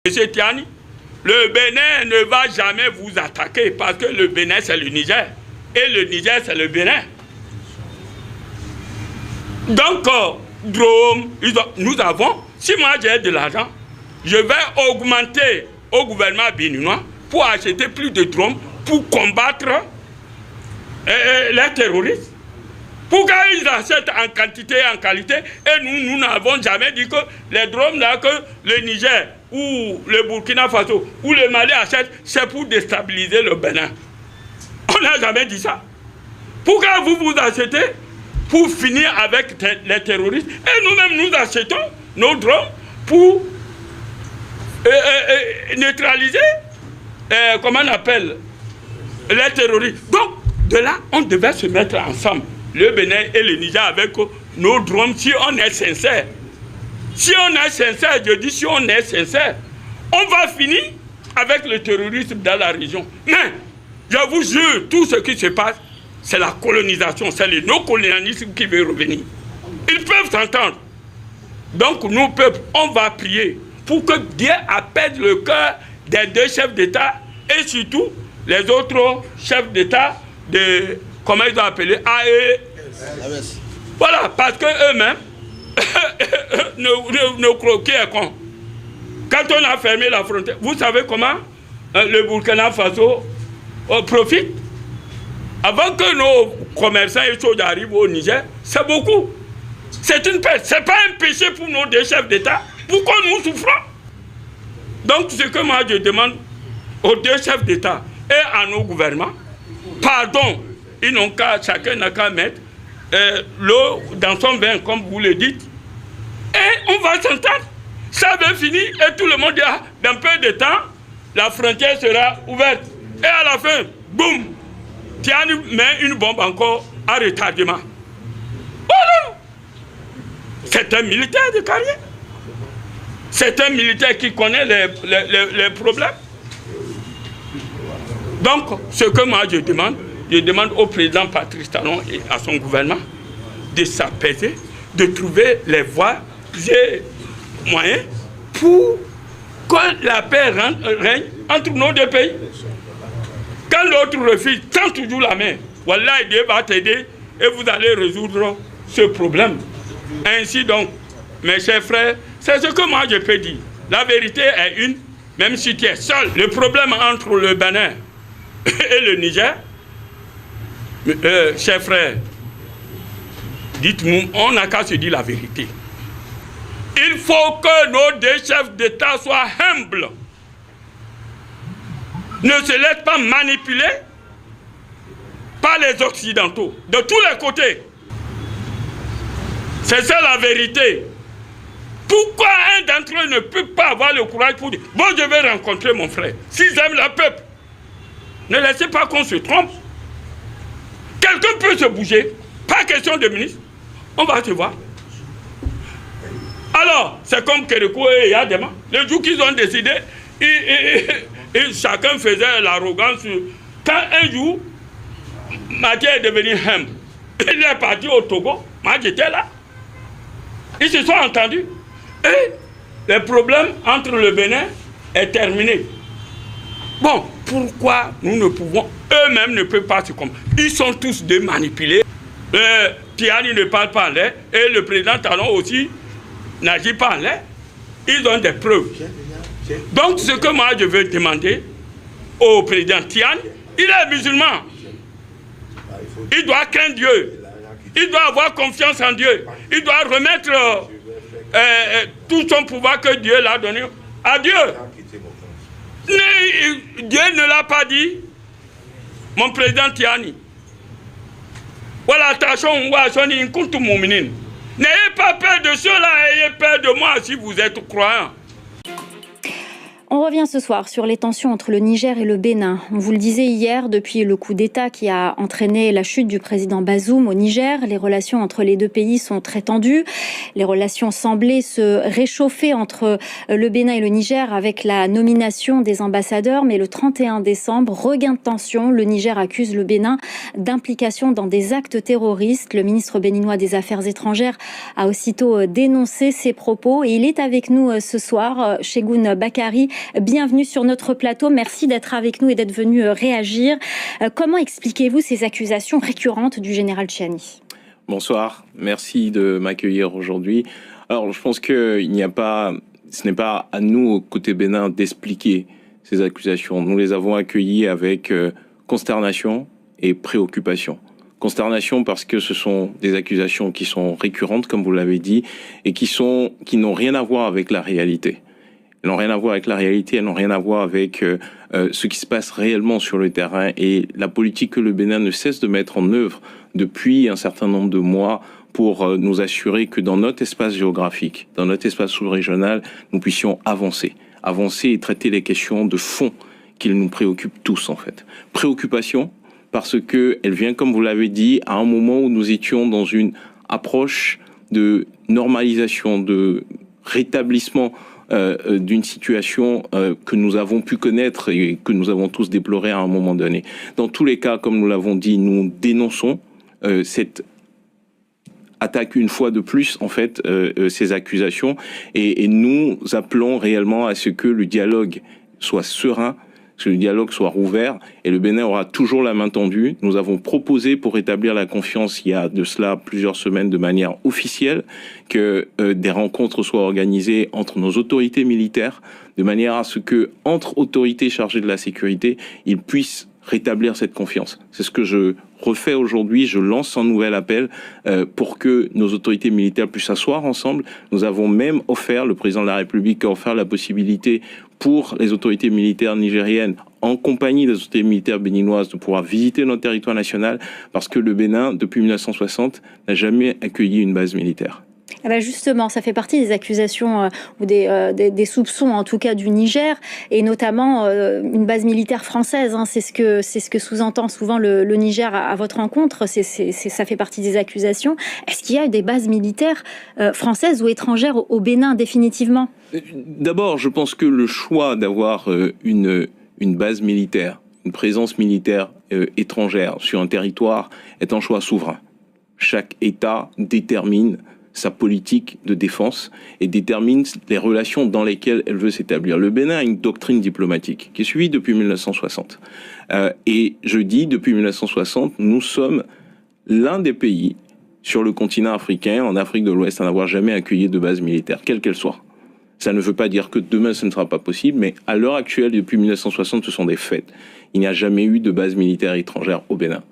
Monsieur Tiani, le Bénin ne va jamais vous attaquer parce que le Bénin c'est le Niger et le Niger c'est le Bénin. Donc, drone, nous avons, si moi j'ai de l'argent, je vais augmenter au gouvernement béninois pour acheter plus de drones pour combattre les terroristes. Pourquoi ils achètent en quantité et en qualité et nous n'avons jamais dit que les drones là que le Niger ou le Burkina Faso ou le Mali achètent, c'est pour déstabiliser le Bénin. On n'a jamais dit ça. Pourquoi vous achetez pour finir avec les terroristes et nous-mêmes nous achetons nos drones pour neutraliser, comment on appelle, les terroristes. Donc, de là, on devait se mettre ensemble, le Bénin et le Niger, avec nos drones, si on est sincère. Si on est sincère, je dis si on est sincère, on va finir avec le terrorisme dans la région. Mais, je vous jure, tout ce qui se passe, c'est la colonisation, c'est le néocolonialisme qui veut revenir. Ils peuvent s'entendre. Donc, nous, peuple, on va prier pour que Dieu apaise le cœur des deux chefs d'État et surtout les autres chefs d'État de, comment ils ont appelé, AES. Voilà, parce qu'eux-mêmes ne croquaient con. Quand on a fermé la frontière, vous savez comment le Burkina Faso profite? Avant que nos commerçants et choses arrivent au Niger, c'est beaucoup. C'est une perte. Ce n'est pas un péché pour nos deux chefs d'État. Pourquoi nous souffrons? Donc, ce que moi je demande aux deux chefs d'État et à nos gouvernements, pardon, ils n'ont qu'à, chacun n'a qu'à mettre l'eau dans son vin, comme vous le dites, et on va s'entendre. Ça va finir et tout le monde dira, dans peu de temps, la frontière sera ouverte. Et à la fin, boum, Tiani met une bombe encore à retardement. Voilà. C'est un militaire de carrière. C'est un militaire qui connaît les problèmes. Donc, ce que moi je demande au président Patrice Talon et à son gouvernement de s'apaiser, de trouver les voies et moyens pour que la paix règne entre nos deux pays. Quand l'autre refuse, tend toujours la main. Voilà, Dieu va t'aider et vous allez résoudre ce problème. Ainsi donc, mes chers frères, c'est ce que moi je peux dire. La vérité est une, même si tu es seul. Le problème entre le Bénin et le Niger, chers frères, dites-nous, on n'a qu'à se dire la vérité. Il faut que nos deux chefs d'État soient humbles. Ne se laissent pas manipuler par les Occidentaux, de tous les côtés. C'est ça la vérité. Pourquoi un d'entre eux ne peut pas avoir le courage pour dire, bon, je vais rencontrer mon frère. S'ils aiment le peuple, ne laissez pas qu'on se trompe. Quelqu'un peut se bouger, pas question de ministre. On va se voir. Alors, c'est comme Kérékou et Yadema. Le jour qu'ils ont décidé, chacun faisait l'arrogance. Quand un jour, Mathieu est devenu humble, il est parti au Togo, moi j'étais là. Ils se sont entendus. Et le problème entre le Bénin est terminé. Bon, pourquoi nous ne pouvons, eux-mêmes ne peuvent pas se comprendre. Ils sont tous des manipulés. Tiani ne parle pas en l'air et le président Talon aussi n'agit pas en l'air. Ils ont des preuves. Donc, ce que moi je veux demander au président Tiani, il est musulman. Il doit craindre Dieu. Il doit avoir confiance en Dieu. Il doit remettre tout son pouvoir que Dieu l'a donné à Dieu. Dieu ne l'a pas dit. Mon président Tiani. Voilà, n'ayez pas peur de cela, ayez peur de moi si vous êtes croyant. revient ce soir sur les tensions entre le Niger et le Bénin. On vous le disait hier, depuis le coup d'État qui a entraîné la chute du président Bazoum au Niger, les relations entre les deux pays sont très tendues. Les relations semblaient se réchauffer entre le Bénin et le Niger avec la nomination des ambassadeurs. Mais le 31 décembre, regain de tension, le Niger accuse le Bénin d'implication dans des actes terroristes. Le ministre béninois des Affaires étrangères a aussitôt dénoncé ces propos et il est avec nous ce soir, Cheikhoun Bakary. Bienvenue sur notre plateau. Merci d'être avec nous et d'être venu réagir. Comment expliquez-vous ces accusations récurrentes du général Tchiani ? Bonsoir, merci de m'accueillir aujourd'hui. Alors, je pense ce n'est pas à nous, côté Bénin, d'expliquer ces accusations. Nous les avons accueillies avec consternation et préoccupation. Consternation parce que ce sont des accusations qui sont récurrentes, comme vous l'avez dit, et qui n'ont rien à voir avec la réalité. Elles n'ont rien à voir avec la réalité, elles n'ont rien à voir avec ce qui se passe réellement sur le terrain et la politique que le Bénin ne cesse de mettre en œuvre depuis un certain nombre de mois pour nous assurer que dans notre espace géographique, dans notre espace sous-régional, nous puissions avancer et traiter les questions de fond qui nous préoccupent tous en fait. Préoccupation parce qu'elle vient, comme vous l'avez dit, à un moment où nous étions dans une approche de normalisation, de rétablissement d'une situation que nous avons pu connaître et que nous avons tous déploré à un moment donné. Dans tous les cas, comme nous l'avons dit, nous dénonçons cette attaque une fois de plus, en fait, ces accusations et nous appelons réellement à ce que le dialogue soit serein, que le dialogue soit rouvert et le Bénin aura toujours la main tendue. Nous avons proposé pour rétablir la confiance il y a de cela plusieurs semaines de manière officielle que des rencontres soient organisées entre nos autorités militaires de manière à ce que entre autorités chargées de la sécurité, ils puissent rétablir cette confiance. C'est ce que je refais aujourd'hui. Je lance un nouvel appel pour que nos autorités militaires puissent s'asseoir ensemble. Nous avons même offert, le président de la République a offert la possibilité pour les autorités militaires nigériennes, en compagnie des autorités militaires béninoises, de pouvoir visiter notre territoire national, parce que le Bénin, depuis 1960, n'a jamais accueilli une base militaire. Eh bien justement, ça fait partie des accusations ou des soupçons, en tout cas du Niger, et notamment une base militaire française. Hein, c'est ce que sous-entend souvent le Niger à votre rencontre. Ça fait partie des accusations. Est-ce qu'il y a des bases militaires françaises ou étrangères au Bénin définitivement ? D'abord, je pense que le choix d'avoir une base militaire, une présence militaire étrangère sur un territoire est un choix souverain. Chaque État détermine sa politique de défense et détermine les relations dans lesquelles elle veut s'établir. Le Bénin a une doctrine diplomatique qui est suivie depuis 1960. Et je dis, depuis 1960, nous sommes l'un des pays sur le continent africain, en Afrique de l'Ouest, à n'avoir jamais accueilli de base militaire, quelle qu'elle soit. Ça ne veut pas dire que demain ce ne sera pas possible, mais à l'heure actuelle, depuis 1960, ce sont des faits. Il n'y a jamais eu de base militaire étrangère au Bénin.